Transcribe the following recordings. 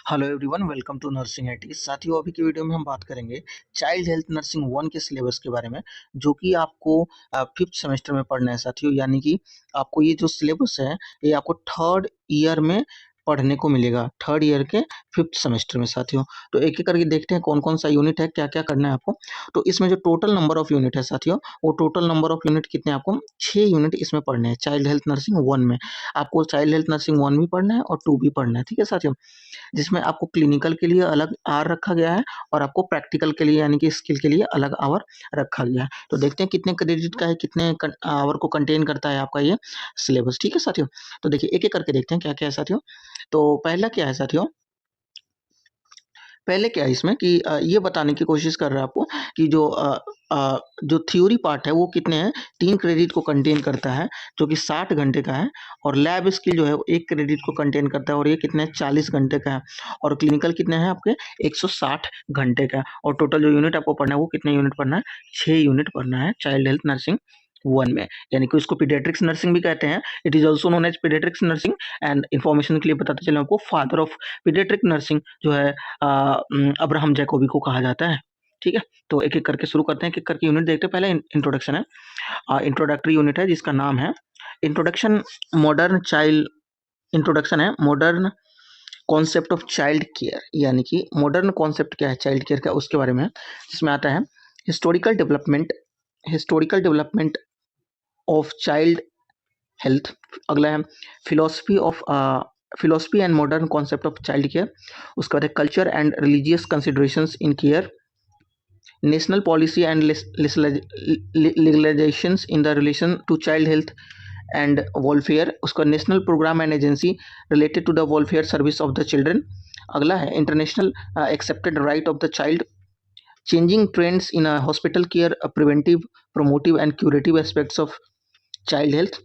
Hello everyone, welcome to nursing IT. साथियों, अभी की वीडियो में हम बात करेंगे चाइल्ड हेल्थ नर्सिंग 1 के सिलेबस के बारे में, जो कि आपको फिफ्थ सेमेस्टर में पढ़ना है साथियों। यानी कि आपको ये जो सिलेबस है, ये आपको थर्ड ईयर में पढ़ने को मिलेगा, थर्ड ईयर के फिफ्थ सेमेस्टर में साथियों। तो एक एक करके देखते हैं कौन कौन सा यूनिट है, क्या क्या करना है आपको। तो इसमें जो टोटल नंबर ऑफ यूनिट है साथियों, वो टोटल नंबर ऑफ यूनिट कितने, आपको 6 यूनिट इसमें पढ़ने हैं चाइल्ड हेल्थ नर्सिंग 1 में। आपको चाइल्ड हेल्थ नर्सिंग 1 भी पढ़ना है और 2 भी पढ़ना है, ठीक है साथियों। जिसमें आपको क्लिनिकल के लिए अलग आवर रखा गया है और आपको प्रैक्टिकल के लिए यानी कि स्किल के लिए अलग आवर रखा गया है। तो देखते हैं कितने क्रेडिट का है, कितने आवर को कंटेन करता है आपका ये सिलेबस, ठीक है साथियों। तो देखिए एक एक करके देखते हैं क्या क्या है साथियों। तो पहला क्या है साथियों, पहले क्या है इसमें कि ये बताने की कोशिश कर रहा है आपको कि जो थ्योरी पार्ट है वो कितने हैं, 3 क्रेडिट को कंटेन करता है, जो कि 60 घंटे का है। और लैब स्किल जो है वो 1 क्रेडिट को कंटेन करता है और ये कितने 40 घंटे का है। और क्लिनिकल कितने हैं आपके 160 घंटे का है। और टोटल जो यूनिट आपको पढ़ना है वो कितने यूनिट पढ़ना है, 6 यूनिट पढ़ना है चाइल्ड हेल्थ नर्सिंग 1 में। यानी कि उसको पीडियाट्रिक्स नर्सिंग भी कहते हैं। It is also known as paediatrics nursing. And information के लिए बताते चले आपको, फादर ऑफ पीडियाट्रिक नर्सिंग जो है अब्राहम जैकोबी को कहा जाता है, ठीक है। तो एक एक करके शुरू करते हैं, एक एक करके यूनिट देखते हैं। पहले इंट्रोडक्शन है, इंट्रोडक्टरी यूनिट है जिसका नाम है इंट्रोडक्शन मॉडर्न चाइल्ड। इंट्रोडक्शन है modern concept of child care, यानी कि मॉडर्न कॉन्सेप्ट क्या है चाइल्ड केयर का, उसके बारे में। जिसमें आता है historical development, historical development of child health. अगला है philosophy of philosophy and modern concept of child care. उसके बाद है culture and religious considerations in care, national policy and legalizations in the relation to child health and welfare। उसका national program and agency related to the welfare service of the children. अगला है international accepted right of the child, changing trends in hospital care, preventive promotive and curative aspects of child health,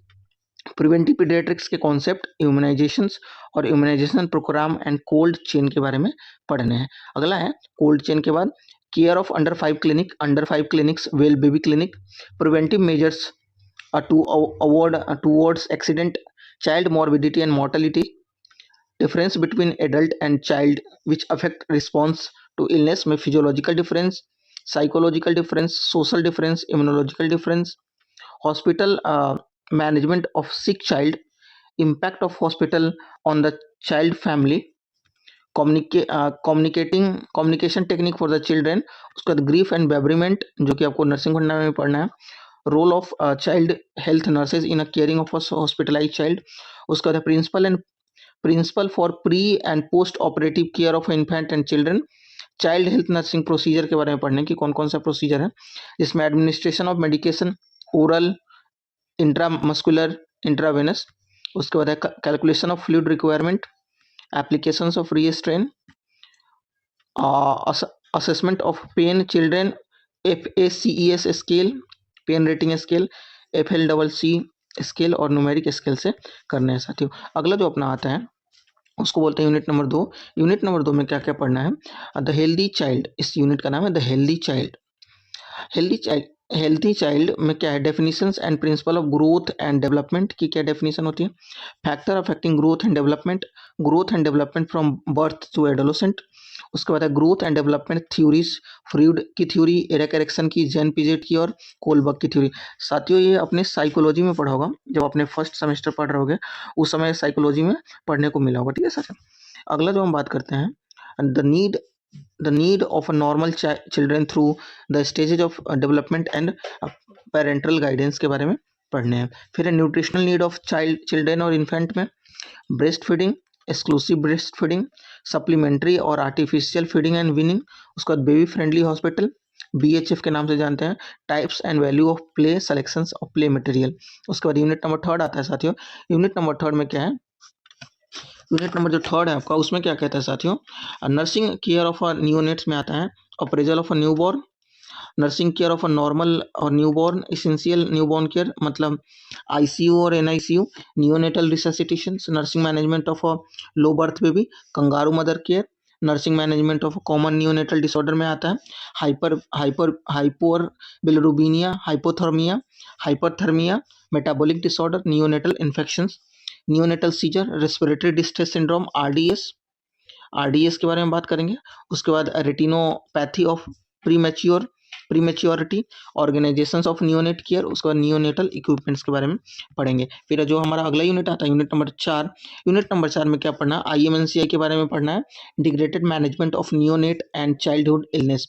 preventive pediatrics के concept, immunizations और immunization program and cold chain के बारे में पढ़ने हैं। अगला है कोल्ड चेन के बाद care of under 5 clinic, under 5 clinics, well baby clinic, preventive measures to avoid towards accident, child morbidity and mortality, difference between adult and child which affect response to illness में physiological difference, psychological difference, social difference, immunological difference, hospital management of sick child, impact of hospital on the child family, communication technique for the children. उसके बाद grief and बेबरीमेंट जो कि आपको nursing Honda में पढ़ना है, role of child health nurses in a caring of hospitalize child. उसके बाद principle for pre and post operative care of infant and children. Child health nursing procedure के बारे में पढ़ने की कौन कौन सा प्रोसीजर है, जिसमें administration of medication, oral, intramuscular, intravenous. उसके बाद है calculation of fluid requirement, applications of restrain, assessment of pain children, FACES scale, pain rating scale, FLCC scale और न्यूमेरिक स्केल से करने हैं साथियों। अगला जो अपना आता है उसको बोलते हैं यूनिट नंबर 2। यूनिट नंबर 2 में क्या क्या पढ़ना है, द हेल्दी चाइल्ड। इस यूनिट का नाम है the healthy child. Healthy child, healthy child में क्या है, definitions and principle of growth and development की क्या डेफिनेशन होती है, factor affecting growth and development from birth to adolescent. उसके बाद है growth and development theories, Freud की थ्योरी, एरिक एरिक्सन की, जेन पिजेट की और कोलबर्ग की थ्योरी। साथियों ये अपने साइकोलॉजी में पढ़ा होगा, जब अपने फर्स्ट सेमेस्टर पढ़ रहे होगे उस समय साइकोलॉजी में पढ़ने को मिला होगा, ठीक है साथियों। अगला जो हम बात करते हैं, the need of a normal children through the stages of development and parental guidance के बारे में पढ़ने हैं। फिर है न्यूट्रिशनल नीड ऑफ चिल्ड्रन और इन्फेंट में, breast feeding, exclusive breast feeding, supplementary और आर्टिफिशियल फीडिंग एंड वीनिंग। उसके बाद बेबी फ्रेंडली हॉस्पिटल, BHF के नाम से जानते हैं, types and value of play, selections of play material. उसके बाद यूनिट नंबर 3 आता है साथियों। यूनिट नंबर 3 में क्या है, यूनिट नंबर जो 3 है आपका, उसमें क्या कहता है साथियों, nursing care of a neonates में आता है, appraisal of a newborn, nursing care of a normal और न्यूबॉर्न, इसेंशियल न्यूबॉर्न केयर मतलब ICU और NICU, neonatal resuscitation, nursing management of a low birth baby, kangaroo mother care, nursing management of common neonatal disorder में आता है, hyper bilirubinemia, hypothermia, metabolic disorder, neonatal infections, neonatal seizure, respiratory distress syndrome RDS, RDS के बारे में बात करेंगे। उसके बाद retinopathy of prematurity, organisations of neonate care, उसके बाद नियोनेटल इक्विपमेंट्स के बारे में पढ़ेंगे। फिर जो हमारा अगला यूनिट आता है यूनिट नंबर 4, यूनिट नंबर 4 में क्या पढ़ना है, आईएमएनसीआई के बारे में पढ़ना है, integrated management of neonate and childhood illness,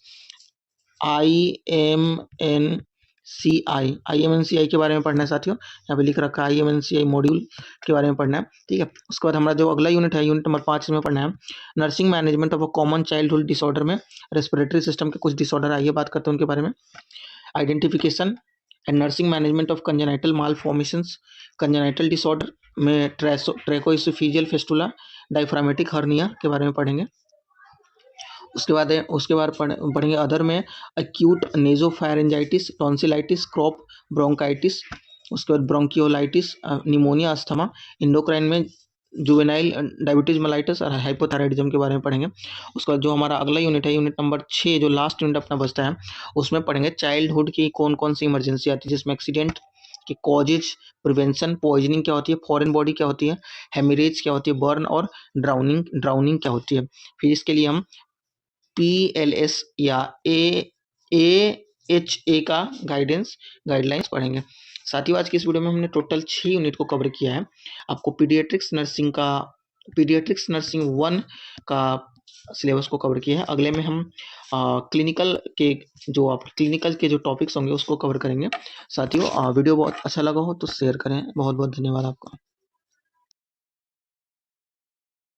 IMNCI के बारे में पढ़ना है साथियों, यहाँ पे लिख रखा है आईएमएनसीआई मॉड्यूल के बारे में पढ़ना है, ठीक है। उसके बाद हमारा जो अगला यूनिट है यूनिट नंबर 5 में पढ़ना है nursing management of a common childhood disorder, में रेस्पिरेटरी सिस्टम के कुछ डिसऑर्डर, आइए बात करते हैं उनके बारे में। Identification and nursing management of congenital मालफॉर्मेशंस, congenital disorder में ट्रैकोइसोफेजियल फिस्टुला, डायफ्रामेटिक हर्निया के बारे में पढ़ेंगे। उसके बाद पढ़ेंगे अदर में एक्यूट नेजोफैरेंजाइटिस, टॉन्सिलाइटिस, क्रॉप ब्रोंकाइटिस, उसके बाद ब्रोंकियोलाइटिस, निमोनिया, अस्थमा, इंडोक्राइन में जुवेनाइल डायबिटीज मेलाइटिस और हाइपोथायराइडिज्म के बारे में पढ़ेंगे। उसके बाद जो हमारा अगला यूनिट है यूनिट नंबर 6, जो लास्ट यूनिट अपना बचता है, उसमें पढ़ेंगे चाइल्डहुड की कौन कौन सी इमरजेंसी आती है, जिसमें एक्सीडेंट के कॉजेज, प्रिवेंशन, पॉइजनिंग क्या होती है, फॉरेन बॉडी क्या होती है, हेमरेज क्या होती है, बर्न और ड्राउनिंग क्या होती है। फिर इसके लिए हम PLS या AHA का गाइडलाइंस पढ़ेंगे। साथियों आज की इस वीडियो में हमने टोटल 6 यूनिट को कवर किया है। आपको पीडियाट्रिक्स नर्सिंग 1 का सिलेबस को कवर किया है। अगले में हम क्लिनिकल के जो टॉपिक्स होंगे उसको कवर करेंगे। साथियों वीडियो बहुत अच्छा लगा हो तो शेयर करें। बहुत बहुत धन्यवाद आपका।